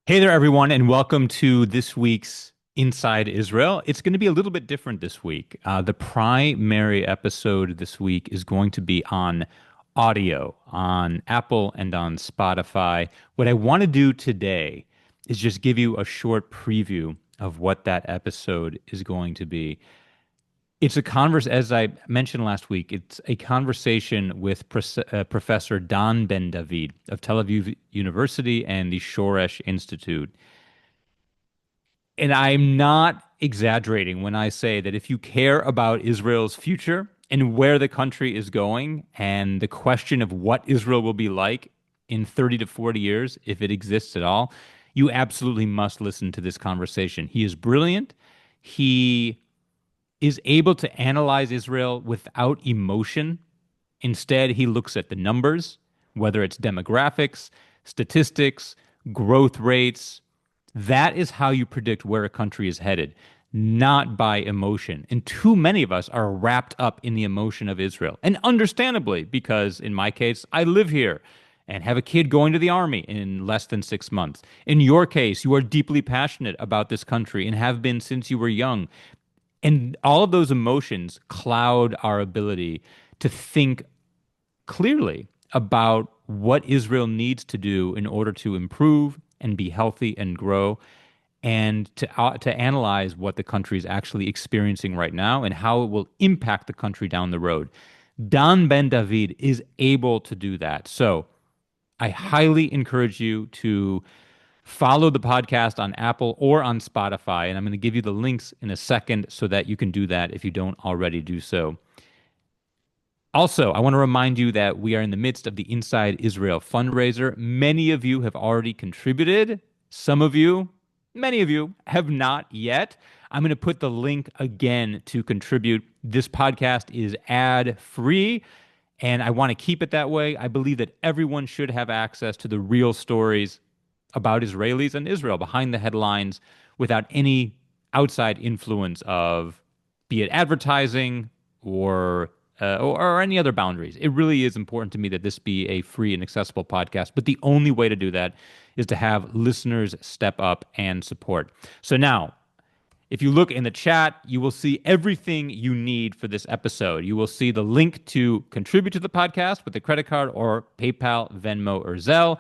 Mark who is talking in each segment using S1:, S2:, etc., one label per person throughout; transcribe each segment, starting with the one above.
S1: Hey there, everyone, and welcome to this week's Inside Israel. It's going to be a little bit different this week. The primary episode this week is going to be on audio on Apple and on Spotify. What I want to do today is just give you a short preview of what that episode is going to be. It's a as I mentioned last week, it's a conversation with Professor Dan Ben David of Tel Aviv University and the Shoresh Institute. And I'm not exaggerating when I say that if you care about Israel's future and where the country is going and the question of what Israel will be like in 30 to 40 years, if it exists at all, you absolutely must listen to this conversation. He is brilliant. He is able to analyze Israel without emotion. Instead, he looks at the numbers, whether it's demographics, statistics, growth rates. That is how you predict where a country is headed, not by emotion. And too many of us are wrapped up in the emotion of Israel. And understandably, because in my case, I live here and have a kid going to the army in less than 6 months. In your case, you are deeply passionate about this country and have been since you were young. And all of those emotions cloud our ability to think clearly about what Israel needs to do in order to improve and be healthy and grow, and to analyze what the country is actually experiencing right now and how it will impact the country down the road. Dan Ben David is able to do that. So I highly encourage you to follow the podcast on Apple or on Spotify. And I'm going to give you the links in a second so that you can do that if you don't already do so. Also, I want to remind you that we are in the midst of the Inside Israel fundraiser. Many of you have already contributed. Some of you, many of you, have not yet. I'm going to put the link again to contribute. This podcast is ad-free, and I want to keep it that way. I believe that everyone should have access to the real stories about Israelis and Israel behind the headlines without any outside influence of, be it advertising or any other boundaries. It really is important to me that this be a free and accessible podcast. But the only way to do that is to have listeners step up and support. So now, if you look in the chat, you will see everything you need for this episode. You will see the link to contribute to the podcast with a credit card or PayPal, Venmo, or Zelle.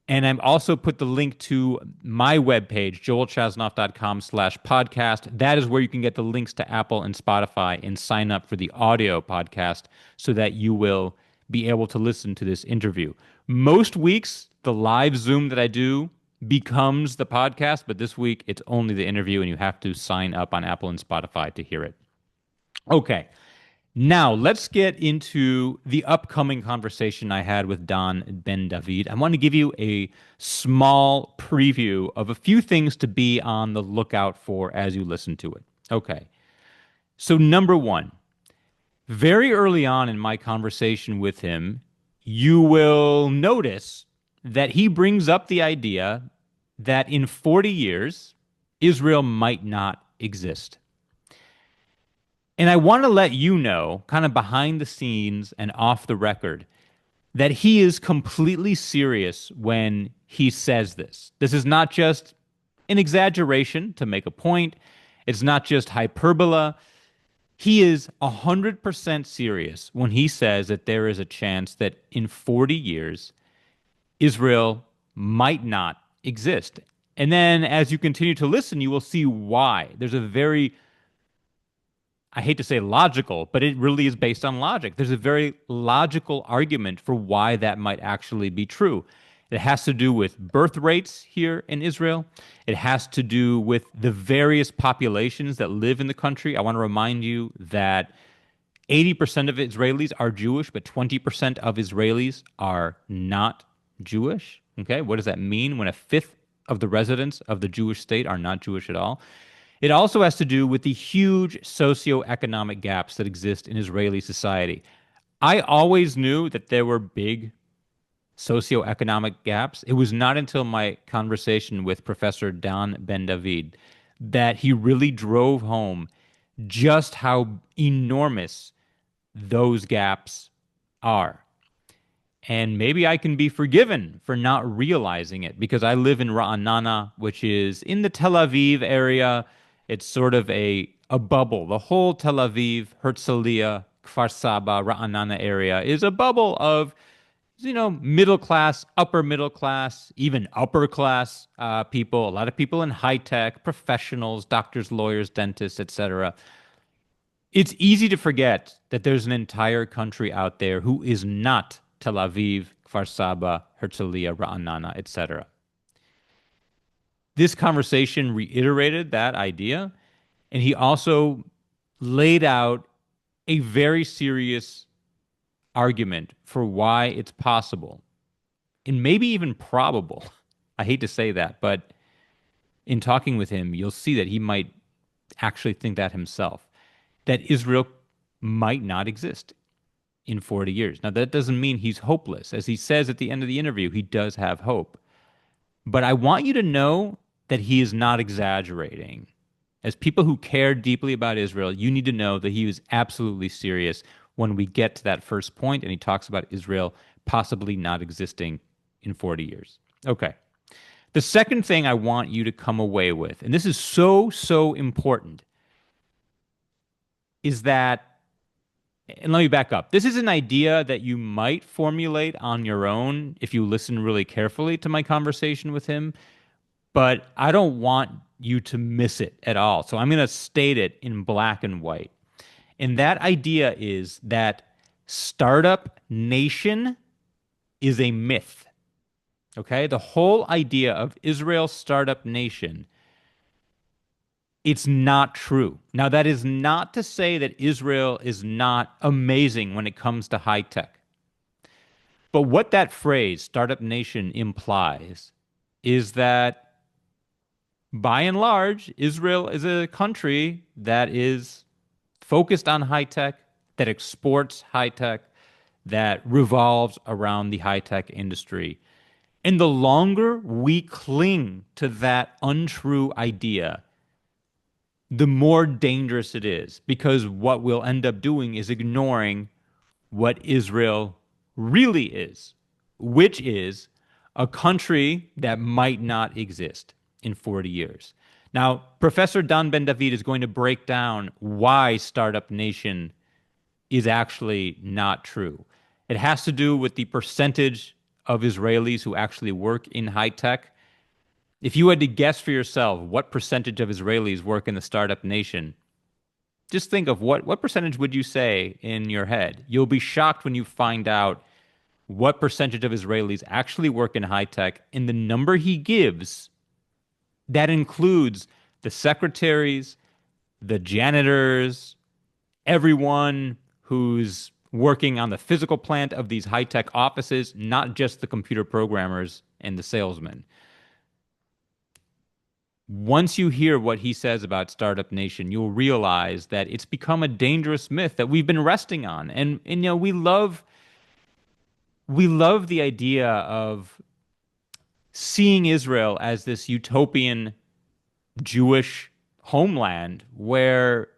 S1: And I've also put the link to my webpage, joelchasnoff.com/podcast. That is where you can get the links to Apple and Spotify and sign up for the audio podcast so that you will be able to listen to this interview. Most weeks, the live Zoom that I do becomes the podcast, but this week it's only the interview, and you have to sign up on Apple and Spotify to hear it. Okay. Now, let's get into the upcoming conversation I had with Dan Ben David. I want to give you a small preview of a few things to be on the lookout for as you listen to it. Okay. So, number one, very early on in my conversation with him, you will notice that he brings up the idea that in 40 years, Israel might not exist. And I want to let you know, kind of behind the scenes and off the record, that he is completely serious when he says this. This is not just an exaggeration to make a point. It's not just hyperbole. He is 100% serious when he says that there is a chance that in 40 years, Israel might not exist. And then as you continue to listen, you will see why. There's a very, I hate to say logical, but it really is based on logic. There's a very logical argument for why that might actually be true. It has to do with birth rates here in Israel. It has to do with the various populations that live in the country. I want to remind you that 80% of Israelis are Jewish, but 20% of Israelis are not Jewish. Okay, what does that mean when a fifth of the residents of the Jewish state are not Jewish at all? It also has to do with the huge socioeconomic gaps that exist in Israeli society. I always knew that there were big socioeconomic gaps. It was not until my conversation with Professor Dan Ben David that he really drove home just how enormous those gaps are. And maybe I can be forgiven for not realizing it because I live in Ra'anana, which is in the Tel Aviv area. It's sort of a bubble. The whole Tel Aviv, Herzliya, Kfar Saba, Ra'anana area is a bubble of, middle class, upper middle class, even upper class people, a lot of people in high tech, professionals, doctors, lawyers, dentists, etc. It's easy to forget that there's an entire country out there who is not Tel Aviv, Kfar Saba, Herzliya, Ra'anana, etc. This conversation reiterated that idea, and he also laid out a very serious argument for why it's possible and maybe even probable. I hate to say that, but in talking with him, you'll see that he might actually think that himself, that Israel might not exist in 40 years. Now, that doesn't mean he's hopeless. As he says at the end of the interview, he does have hope. But I want you to know that he is not exaggerating. As people who care deeply about Israel, you need to know that he was absolutely serious when we get to that first point and he talks about Israel possibly not existing in 40 years. Okay. The second thing I want you to come away with, and this is so, so important, is that, and let me back up. This is an idea that you might formulate on your own if you listen really carefully to my conversation with him, but I don't want you to miss it at all. So I'm going to state it in black and white. And that idea is that startup nation is a myth. Okay? The whole idea of Israel startup nation, it's not true. Now, that is not to say that Israel is not amazing when it comes to high tech. But what that phrase, startup nation, implies is that by and large, Israel is a country that is focused on high tech, that exports high tech, that revolves around the high tech industry. And the longer we cling to that untrue idea, the more dangerous it is, because what we'll end up doing is ignoring what Israel really is, which is a country that might not exist in 40 years. Now, Professor Dan Ben David is going to break down why Startup Nation is actually not true. It has to do with the percentage of Israelis who actually work in high tech. If you had to guess for yourself what percentage of Israelis work in the Startup Nation, just think of what percentage would you say in your head? You'll be shocked when you find out what percentage of Israelis actually work in high tech, and the number he gives, that includes the secretaries, the janitors, everyone who's working on the physical plant of these high-tech offices, not just the computer programmers and the salesmen. Once you hear what he says about Startup Nation, you'll realize that it's become a dangerous myth that we've been resting on. And we love the idea of seeing Israel as this utopian Jewish homeland where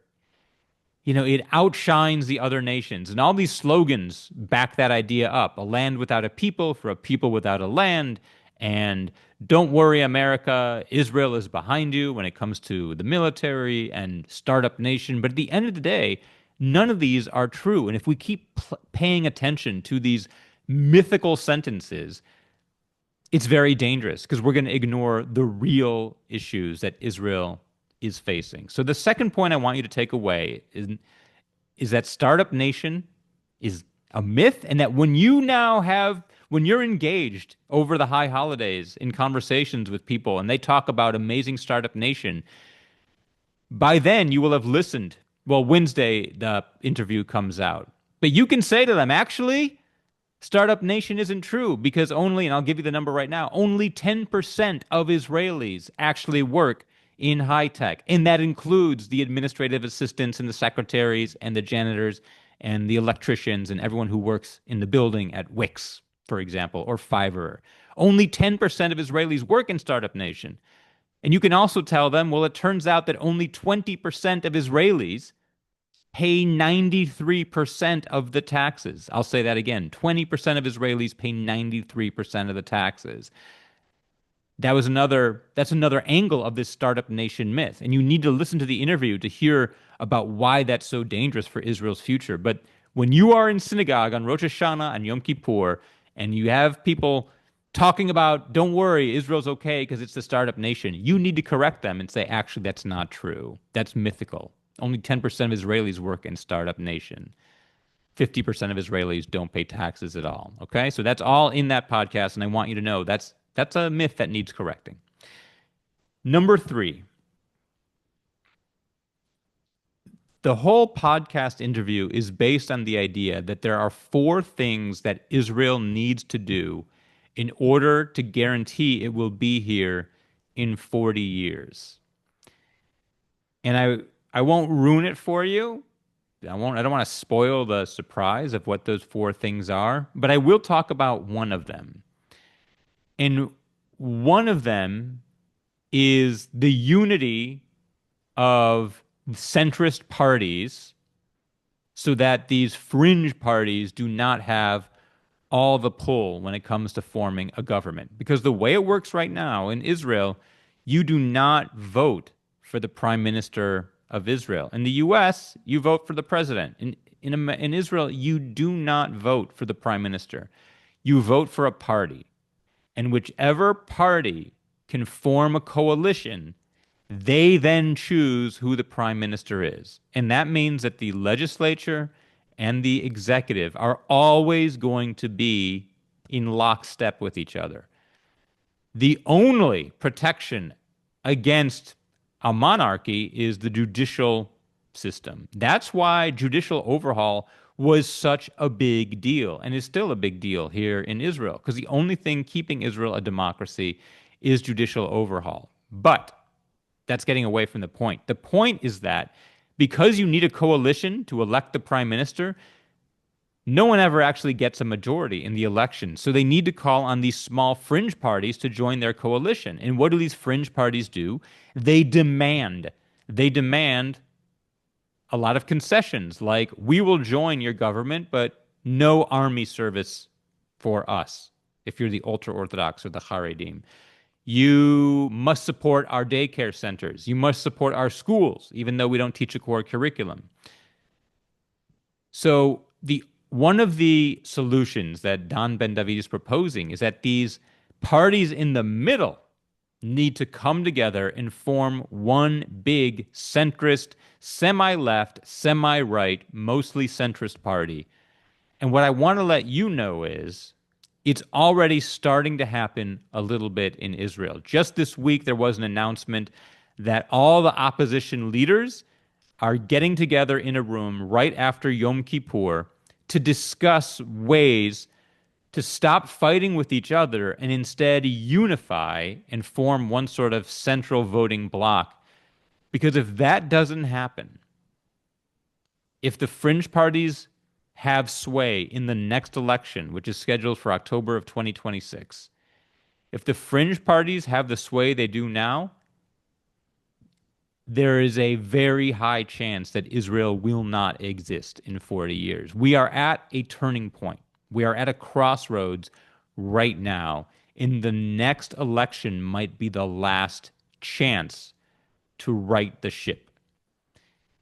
S1: it outshines the other nations. And all these slogans back that idea up. A land without a people for a people without a land. And don't worry, America, Israel is behind you when it comes to the military and startup nation. But at the end of the day, none of these are true. And if we keep paying attention to these mythical sentences, it's very dangerous because we're going to ignore the real issues that Israel is facing. So the second point I want you to take away is that Startup Nation is a myth, and that when you're engaged over the high holidays in conversations with people and they talk about amazing Startup Nation, by then you will have listened. Well, Wednesday the interview comes out. But you can say to them, actually, Startup Nation isn't true because only, and I'll give you the number right now, only 10% of Israelis actually work in high tech. And that includes the administrative assistants and the secretaries and the janitors and the electricians and everyone who works in the building at Wix, for example, or Fiverr. Only 10% of Israelis work in Startup Nation. And you can also tell them, well, it turns out that only 20% of Israelis pay 93% of the taxes. I'll say that again. 20% of Israelis pay 93% of the taxes. That's another angle of this startup nation myth. And you need to listen to the interview to hear about why that's so dangerous for Israel's future. But when you are in synagogue on Rosh Hashanah and Yom Kippur, and you have people talking about, don't worry, Israel's okay because it's the startup nation, you need to correct them and say, actually, that's not true. That's mythical. Only 10% of Israelis work in startup nation. 50% of Israelis don't pay taxes at all. Okay? So that's all in that podcast, and I want you to know that's a myth that needs correcting. Number 3, the whole podcast interview is based on the idea that there are 4 things that Israel needs to do in order to guarantee it will be here in 40 years. And I won't ruin it for you. I don't want to spoil the surprise of what those 4 things are, but I will talk about one of them. And one of them is the unity of centrist parties so that these fringe parties do not have all the pull when it comes to forming a government. Because the way it works right now in Israel, you do not vote for the prime minister of Israel. In the US, you vote for the president. In Israel, you do not vote for the prime minister. You vote for a party. And whichever party can form a coalition, they then choose who the prime minister is. And that means that the legislature and the executive are always going to be in lockstep with each other. The only protection against a monarchy is the judicial system. That's why judicial overhaul was such a big deal and is still a big deal here in Israel, because the only thing keeping Israel a democracy is judicial overhaul. But that's getting away from the point. The point is that because you need a coalition to elect the prime minister, no one ever actually gets a majority in the election. So they need to call on these small fringe parties to join their coalition. And what do these fringe parties do? They demand a lot of concessions, like we will join your government, but no army service for us if you're the ultra-Orthodox or the Haredim. You must support our daycare centers. You must support our schools, even though we don't teach a core curriculum. So one of the solutions that Dan Ben David is proposing is that these parties in the middle need to come together and form one big centrist, semi-left, semi-right, mostly centrist party. And what I want to let you know is it's already starting to happen a little bit in Israel. Just this week, there was an announcement that all the opposition leaders are getting together in a room right after Yom Kippur to discuss ways to stop fighting with each other and instead unify and form one sort of central voting bloc. Because if that doesn't happen, if the fringe parties have sway in the next election, which is scheduled for October of 2026, if the fringe parties have the sway they do now, there is a very high chance that Israel will not exist in 40 years. We are at a turning point. We are at a crossroads right now, and the next election might be the last chance to right the ship.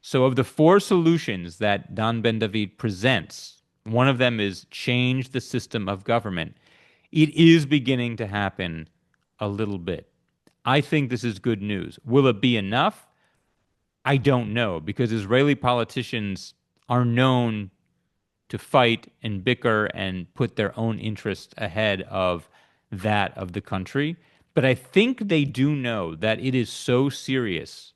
S1: So of the 4 solutions that Dan Ben David presents, one of them is change the system of government. It is beginning to happen a little bit. I think this is good news. Will it be enough? I don't know, because Israeli politicians are known to fight and bicker and put their own interests ahead of that of the country. But I think they do know that it is so serious.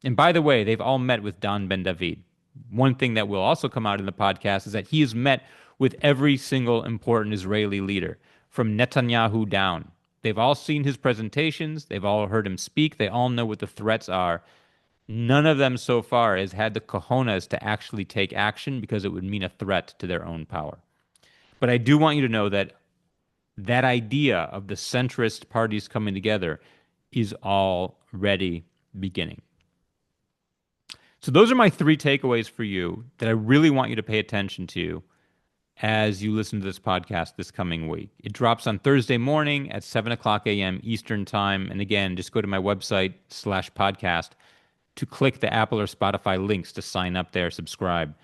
S1: And by the way, they've all met with Dan Ben David. One thing that will also come out in the podcast is that he has met with every single important Israeli leader, from Netanyahu down. They've all seen his presentations. They've all heard him speak. They all know what the threats are. None of them so far has had the cojones to actually take action because it would mean a threat to their own power. But I do want you to know that that idea of the centrist parties coming together is already beginning. So those are my three takeaways for you that I really want you to pay attention to as you listen to this podcast this coming week. It drops on Thursday morning at 7 o'clock a.m. Eastern Time. And again, just go to my website /podcast to click the Apple or Spotify links to sign up there, subscribe.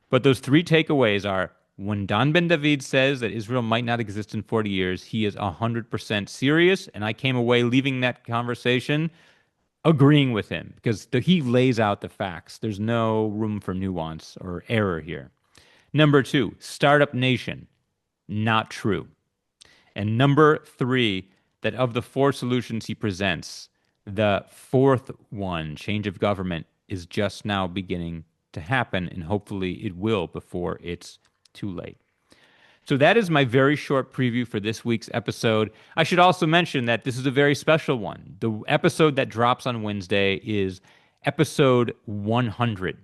S1: But those three takeaways are: when Dan Ben David says that Israel might not exist in 40 years, he is 100% serious. And I came away leaving that conversation agreeing with him because he lays out the facts. There's no room for nuance or error here. Number two, startup nation, not true. And number three, that of the four solutions he presents, the fourth one, change of government, is just now beginning to happen, and hopefully it will before it's too late. So that is my very short preview for this week's episode. I should also mention that this is a very special one. The episode that drops on Wednesday is episode 100.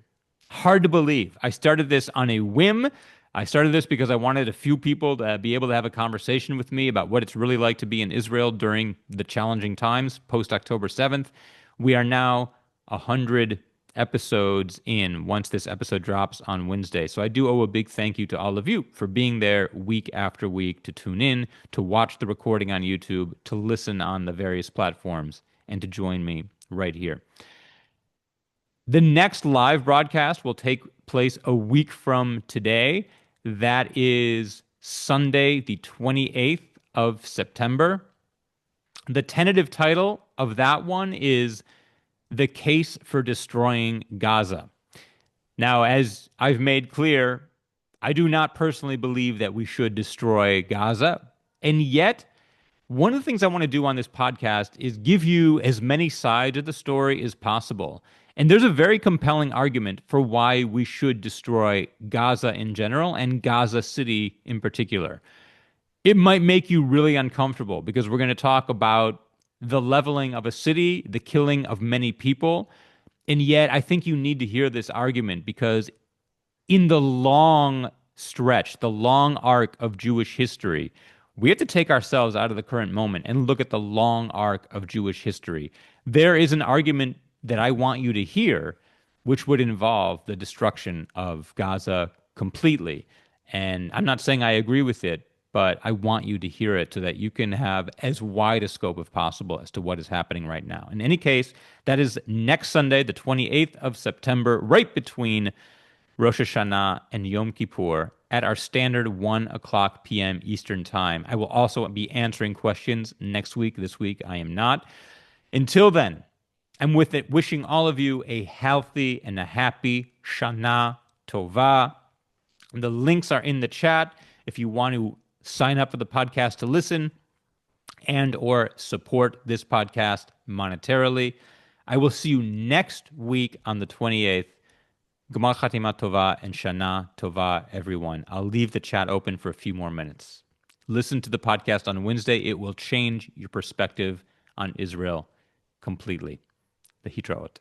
S1: Hard to believe. I started this on a whim. I started this because I wanted a few people to be able to have a conversation with me about what it's really like to be in Israel during the challenging times post October 7th. We are now 100 episodes in once this episode drops on Wednesday. So I do owe a big thank you to all of you for being there week after week to tune in, to watch the recording on YouTube, to listen on the various platforms, and to join me right here. The next live broadcast will take place a week from today. That is Sunday, the 28th of September. The tentative title of that one is The Case for Destroying Gaza. Now, as I've made clear, I do not personally believe that we should destroy Gaza. And yet, one of the things I want to do on this podcast is give you as many sides of the story as possible. And there's a very compelling argument for why we should destroy Gaza in general and Gaza City in particular. It might make you really uncomfortable because we're going to talk about the leveling of a city, the killing of many people. And yet, I think you need to hear this argument because in the long stretch, the long arc of Jewish history, we have to take ourselves out of the current moment and look at the long arc of Jewish history. There is an argument that I want you to hear, which would involve the destruction of Gaza completely. And I'm not saying I agree with it, but I want you to hear it so that you can have as wide a scope as possible as to what is happening right now. In any case, that is next Sunday, the 28th of September, right between Rosh Hashanah and Yom Kippur at our standard 1 o'clock p.m. Eastern Time. I will also be answering questions next week. This week, I am not. Until then, I'm with it wishing all of you a healthy and a happy Shana Tova. The links are in the chat if you want to sign up for the podcast to listen and or support this podcast monetarily. I will see you next week on the 28th. Gmar Chatima Tova and Shana Tova, everyone. I'll leave the chat open for a few more minutes. Listen to the podcast on Wednesday. It will change your perspective on Israel completely. The Hitraot.